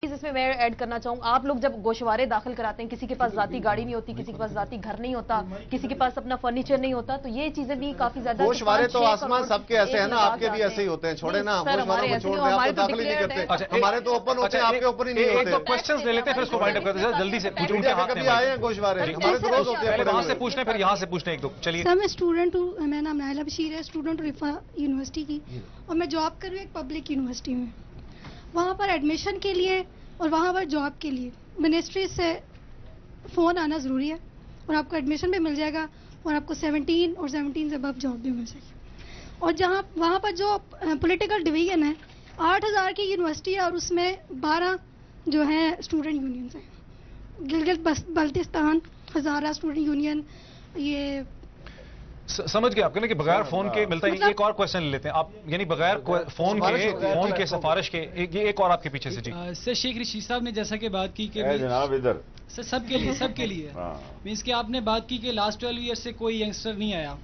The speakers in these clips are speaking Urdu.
اس میں ایڈ کرنا چاہوں، آپ لوگ جب گوشوارے داخل کراتے ہیں، کسی کے پاس ذاتی گاڑی نہیں ہوتی، کسی کے پاس ذاتی گھر نہیں ہوتا، کسی کے پاس اپنا فرنیچر نہیں ہوتا، تو یہ چیزیں بھی کافی زیادہ گوشوارے تو آسمان سب کے ایسے ہیں نا، آپ کے بھی ایسے ہی ہوتے ہیں، چھوڑے نا گوشواروں کو چھوڑ دیں، آپ کو داخل ہی نہیں کرتے، ہمارے تو اوپن ہوتے ہیں، آپ کے اوپن ہی نہیں ہوتے۔ ایک دو کوسچنز لے لیتے ہیں پھر اس کو وائنڈ اپ کرتے ہیں، جلدی سے پوچھیں، ان کے ہاتھ میں کبھی آئے ہیں گوشوارے، ہمارے تو روز ہوتے ہیں، وہاں سے پوچھنے پھر یہاں سے پوچھنے ایک دو، چلیے۔ سر میں اسٹوڈنٹ ہوں، میرا نام نائلہ بشیر ہے، اسٹوڈنٹ رفا یونیورسٹی کی، اور میں جاب کر رہی ہوں ایک پبلک یونیورسٹی میں۔ وہاں پر ایڈمیشن کے لیے اور وہاں پر جاب کے لیے منسٹری سے فون آنا ضروری ہے، اور آپ کو ایڈمیشن بھی مل جائے گا، اور آپ کو 17 اور 17 سے ابو جاب بھی مل جائے گی۔ اور جہاں وہاں پر جو پولیٹیکل ڈویژن ہے، 8000 کی یونیورسٹی ہے، اور اس میں 12 جو ہیں اسٹوڈنٹ یونینز ہیں، گلگت بلتستان، ہزارہ اسٹوڈنٹ یونین، یہ سمجھ گئے آپ کہنے کہ بغیر فون کے ملتا ہے۔ ایک اور کوشچن لے لیتے ہیں آپ، یعنی بغیر فون کے سفارش کے یہ ایک اور آپ کے پیچھے سے۔ جی سر، شیخ رشید صاحب نے جیسا کہ بات کی کہ جناب ادھر سر سب کے لیے مینس کہ آپ نے بات کی کہ لاسٹ 12 ایئر سے کوئی ینگسٹر نہیں آیا،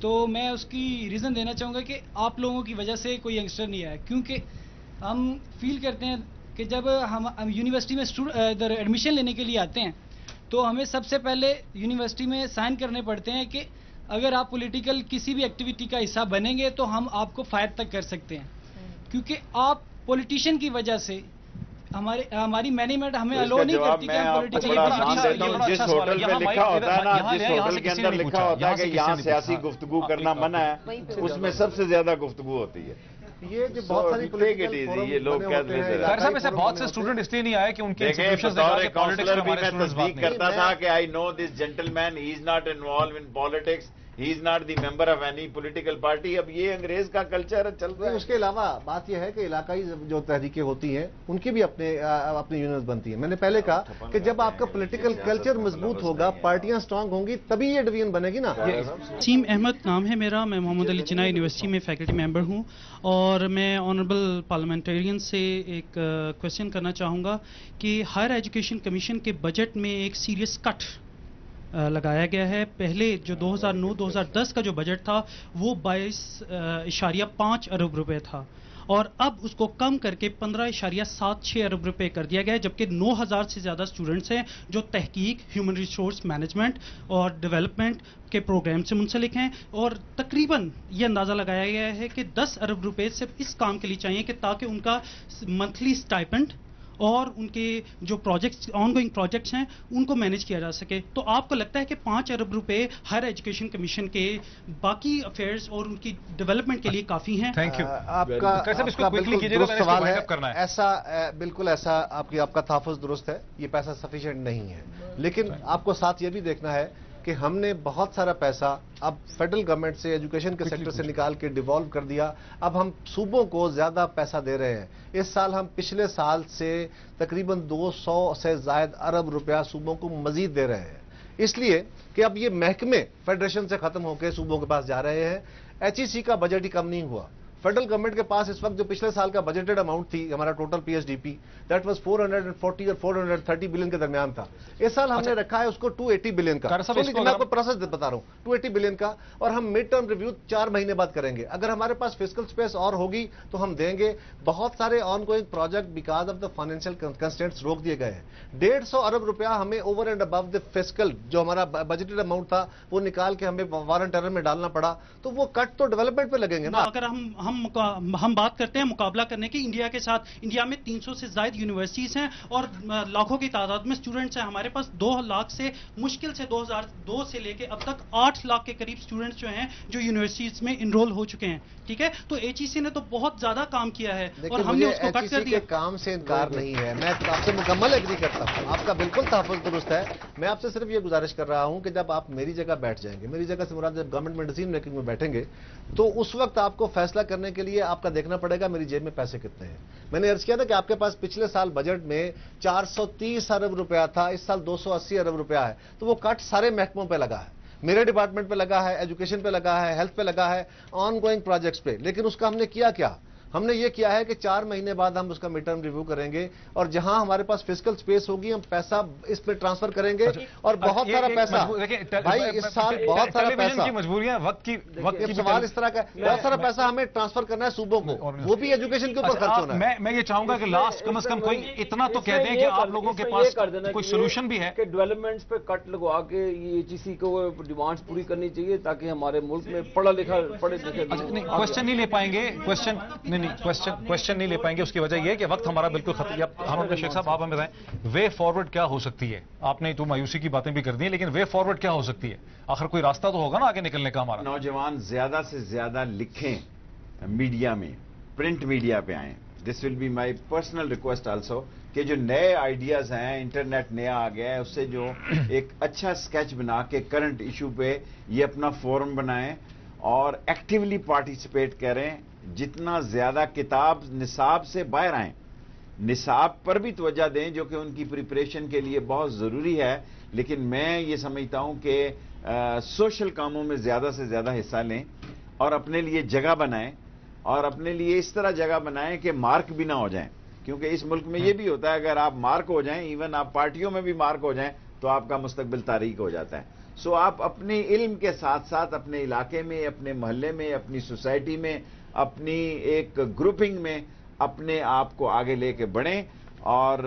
تو میں اس کی ریزن دینا چاہوں گا کہ آپ لوگوں کی وجہ سے کوئی ینگسٹر نہیں آیا، کیونکہ ہم فیل کرتے ہیں کہ جب ہم یونیورسٹی میں ادھر ایڈمیشن لینے کے لیے آتے ہیں تو ہمیں سب سے پہلے یونیورسٹی میں سائن کرنے پڑتے ہیں کہ اگر آپ پولیٹیکل کسی بھی ایکٹیویٹی کا حصہ بنیں گے تو ہم آپ کو فائر تک کر سکتے ہیں، کیونکہ آپ پولیٹیشین کی وجہ سے ہماری مینجمنٹ ہمیں الاؤ نہیں کرتی کہ ہم پولیٹیکل جس ہوٹل پہ لکھا ہوتا ہے نا، جس ہوٹل کے اندر لکھا ہوتا ہے کہ یہاں سیاسی گفتگو کرنا منع ہے، اس میں سب سے زیادہ گفتگو ہوتی ہے۔ یہ جو بہت ساری یہ لوگ کہتے ہیں صاحب میں سے بہت سے اسٹوڈنٹ اس لیے نہیں آئے کہ ان کے کاؤنسلر بھی میں تصدیق کرتا تھا کہ I know this gentleman, he is not involve in politics, he is not the member of any political party. اب یہ انگریز کا کلچر چل رہا ہے۔ اس کے علاوہ بات یہ ہے کہ علاقائی جو تحریکیں ہوتی ہیں ان کی بھی اپنی یونینز بنتی ہیں۔ میں نے پہلے کہا کہ جب آپ کا پولیٹیکل کلچر مضبوط ہوگا، پارٹیاں سٹرانگ ہوں گی، تبھی یہ ڈویژن بنے گی نا۔ سیم احمد نام ہے میرا، میں محمد علی جناح یونیورسٹی میں فیکلٹی ممبر ہوں، اور میں آنریبل پارلیمنٹرین سے ایک کوشچن کرنا چاہوں گا کہ ہائر ایجوکیشن کمیشن کے بجٹ میں ایک سیریس کٹ لگایا گیا ہے۔ پہلے جو 2009-2010 کا جو بجٹ تھا وہ 22.5 ارب روپے تھا، اور اب اس کو کم کر کے 15.76 ارب روپے کر دیا گیا ہے، جبکہ 9000 سے زیادہ اسٹوڈنٹس ہیں جو تحقیق، ہیومن ریسورس مینجمنٹ اور ڈیولپمنٹ کے پروگرام سے منسلک ہیں، اور تقریباً یہ اندازہ لگایا گیا ہے کہ 10 ارب روپے صرف اس کام کے لیے چاہیے کہ تاکہ ان کا منتھلی اسٹائپنڈ اور ان کے جو پروجیکٹس، آن گوئنگ پروجیکٹس ہیں، ان کو مینیج کیا جا سکے۔ تو آپ کو لگتا ہے کہ 5 ارب روپے ہائر ایجوکیشن کمیشن کے باقی افیئرز اور ان کی ڈیولپمنٹ کے لیے کافی ہیں؟ Thank you. آپ کا بالکل درست سوال ہے، ایسا بالکل ایسا آپ کا تحفظ درست ہے، یہ پیسہ سفیشینٹ نہیں ہے، لیکن آپ کو ساتھ یہ بھی دیکھنا ہے کہ ہم نے بہت سارا پیسہ اب فیڈرل گورنمنٹ سے، ایجوکیشن کے سیکٹر سے نکال کے ڈیوالو کر دیا، اب ہم صوبوں کو زیادہ پیسہ دے رہے ہیں۔ اس سال ہم پچھلے سال سے تقریباً 200 سے زائد ارب روپیہ صوبوں کو مزید دے رہے ہیں، اس لیے کہ اب یہ محکمے فیڈریشن سے ختم ہو کے صوبوں کے پاس جا رہے ہیں۔ ایچ ای سی کا بجٹ ہی کم نہیں ہوا۔ فیڈرل گورنمنٹ کے پاس اس وقت جو پچھلے سال کا بجٹڈ اماؤنٹ تھی، ہمارا total P S D P, that was 440 اور 430 بلین کے درمیان تھا۔ اس سال ہم نے رکھا ہے اس کو 280 بلین کا۔ میں آپ کو پروسیس بتا رہا ہوں، 280 بلین کا، اور ہم مڈ ٹرم ریویو 4 مہینے بعد کریں گے۔ اگر ہمارے پاس فسکل سپیس اور ہوگی تو ہم دیں گے۔ بہت سارے on going project because of the financial constraints روک دیے گئے ہیں۔ 150 ارب روپیہ ہمیں over and above the fiscal جو ہمارا بجٹڈ اماؤنٹ تھا وہ نکال کے ہمیں وارنٹ ٹرم میں ڈالنا پڑا، تو وہ کٹ تو ڈیولپمنٹ پہ لگیں گے نا۔ اگر ہم بات کرتے ہیں مقابلہ کرنے کی انڈیا کے ساتھ، انڈیا میں 300 سے زائد یونیورسٹیز ہیں اور لاکھوں کی تعداد میں اسٹوڈنٹس ہیں۔ ہمارے پاس 2 لاکھ سے مشکل سے 2002 سے لے کے اب تک 8 لاکھ کے قریب اسٹوڈنٹس جو ہیں جو یونیورسٹیز میں انرول ہو چکے ہیں، ٹھیک ہے؟ تو ایچ ای سی نے تو بہت زیادہ کام کیا ہے اور ہم نے اس کو کٹ کر دیا۔ کام سے انکار نہیں ہے، میں آپ سے مکمل ایگری کرتا ہوں، آپ کا بالکل تحفظ درست ہے۔ میں آپ سے صرف یہ گزارش کر رہا ہوں کہ جب آپ میری جگہ بیٹھ جائیں گے، میری جگہ سے مراد جب گورنمنٹ میں ڈیسیژن میکنگ میں بیٹھیں گے، تو اس وقت آپ کو فیصلہ کرنے کے لیے آپ کا دیکھنا پڑے گا میری جیب میں پیسے کتنے ہیں۔ میں نے عرض کیا تھا کہ آپ کے پاس پچھلے سال بجٹ میں 430 ارب روپیہ تھا، اس سال 280 ارب روپیہ ہے، تو وہ کٹ سارے محکموں پہ لگا ہے، میرے ڈپارٹمنٹ پہ لگا ہے، ایجوکیشن پہ لگا ہے، ہیلتھ پہ لگا ہے، آن گوئنگ پروجیکٹس پہ۔ لیکن اس کا ہم نے کیا ہم نے یہ کیا ہے کہ 4 مہینے بعد ہم اس کا مڈ ٹرم ریویو کریں گے اور جہاں ہمارے پاس فسکل سپیس ہوگی ہم پیسہ اس پہ ٹرانسفر کریں گے اور بہت سارا پیسہ بھائی اس سال بہت سارا پیسہ کی مجبوریاں وقت کی سوال اس طرح کا بہت سارا پیسہ ہمیں ٹرانسفر کرنا ہے صوبوں کو, وہ بھی ایجوکیشن کے اوپر خرچ ہونا ہے. میں یہ چاہوں گا کہ لاسٹ کم از کم کوئی اتنا تو کہہ دیں کہ آپ لوگوں کے پاس کوئی سولوشن بھی ہے کہ ڈیولپمنٹس پہ کٹ لگوا کے یہ HEC کو ڈیمانڈز پوری کرنی چاہیے تاکہ ہمارے ملک میں پڑھے لکھے کوشچن نہیں لے پائیں گے, کوشچن نہیں لے پائیں گے. اس کی وجہ یہ ہے کہ وقت ہمارا بالکل ختم. ہم شیخ صاحب آپ ہمیں بتائیں وے فارورڈ کیا ہو سکتی ہے؟ آپ نے تو مایوسی کی باتیں بھی کر دی ہیں, لیکن وے فارورڈ کیا ہو سکتی ہے؟ آخر کوئی راستہ تو ہوگا نا آگے نکلنے کا ہمارا. نوجوان زیادہ سے زیادہ لکھیں, میڈیا میں, پرنٹ میڈیا پہ آئیں. This will be my personal request also کہ جو نئے آئیڈیاز ہیں, انٹرنیٹ نیا آ گیا ہے, اس سے جو ایک اچھا اسکیچ بنا کے کرنٹ ایشو پہ یہ اپنا فورم بنائیں اور ایکٹیولی پارٹیسپیٹ کریں. جتنا زیادہ کتاب نصاب سے باہر آئیں, نصاب پر بھی توجہ دیں جو کہ ان کی پریپریشن کے لیے بہت ضروری ہے. لیکن میں یہ سمجھتا ہوں کہ سوشل کاموں میں زیادہ سے زیادہ حصہ لیں اور اپنے لیے جگہ بنائیں, اور اپنے لیے اس طرح جگہ بنائیں کہ مارک بھی نہ ہو جائیں. کیونکہ اس ملک میں یہ بھی ہوتا ہے اگر آپ مارک ہو جائیں, ایون آپ پارٹیوں میں بھی مارک ہو جائیں, تو آپ کا مستقبل تاریک ہو جاتا ہے. سو آپ اپنے علم کے ساتھ ساتھ اپنے علاقے میں, اپنے محلے میں, اپنی سوسائٹی میں, اپنی ایک گروپنگ میں اپنے آپ کو آگے لے کے بڑھیں. اور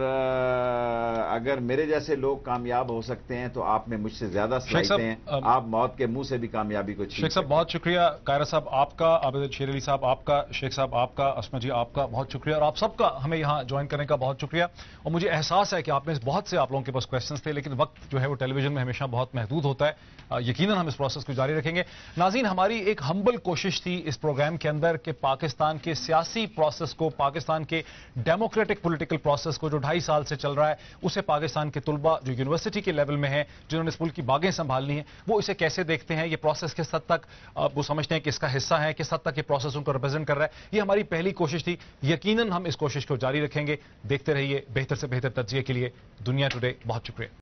اگر میرے جیسے لوگ کامیاب ہو سکتے ہیں تو آپ میں مجھ سے زیادہ صلاحیتیں ہیں. آپ موت کے منہ سے بھی کامیابی کو شیخ صاحب بہت شکریہ. قاہرہ صاحب آپ کا, عابد شیر علی صاحب آپ کا, شیخ صاحب آپ کا, اسما جی آپ کا بہت شکریہ, اور آپ سب کا ہمیں یہاں جوائن کرنے کا بہت شکریہ. اور مجھے احساس ہے کہ آپ میں بہت سے آپ لوگوں کے پاس کویشچنز تھے, لیکن وقت جو ہے وہ ٹیلی ویژن میں ہمیشہ بہت محدود ہوتا ہے. یقیناً ہم اس پروسیس کو جاری رکھیں گے. ناظرین, ہماری ایک ہمبل کوشش تھی اس پروگرام کے اندر کہ پاکستان کے سیاسی پروسیس کو, پاکستان کے ڈیموکریٹک پولیٹیکل پروسیس کو جو 2.5 سال سے چل رہا ہے, اسے پاکستان کے طلباء جو یونیورسٹی کے لیول میں ہیں, جنہوں نے اس ملک کی باغیں سنبھالنی ہیں, وہ اسے کیسے دیکھتے ہیں, یہ پروسیس کس حد تک وہ سمجھتے ہیں کہ اس کا حصہ ہے, کس حد تک یہ پروسیس ان کو ریپرزینٹ کر رہا ہے. یہ ہماری پہلی کوشش تھی. یقیناً ہم اس کوشش کو جاری رکھیں گے. دیکھتے رہیے بہتر سے بہتر تجزیے کے لیے دنیا ٹوڈے. بہت شکریہ.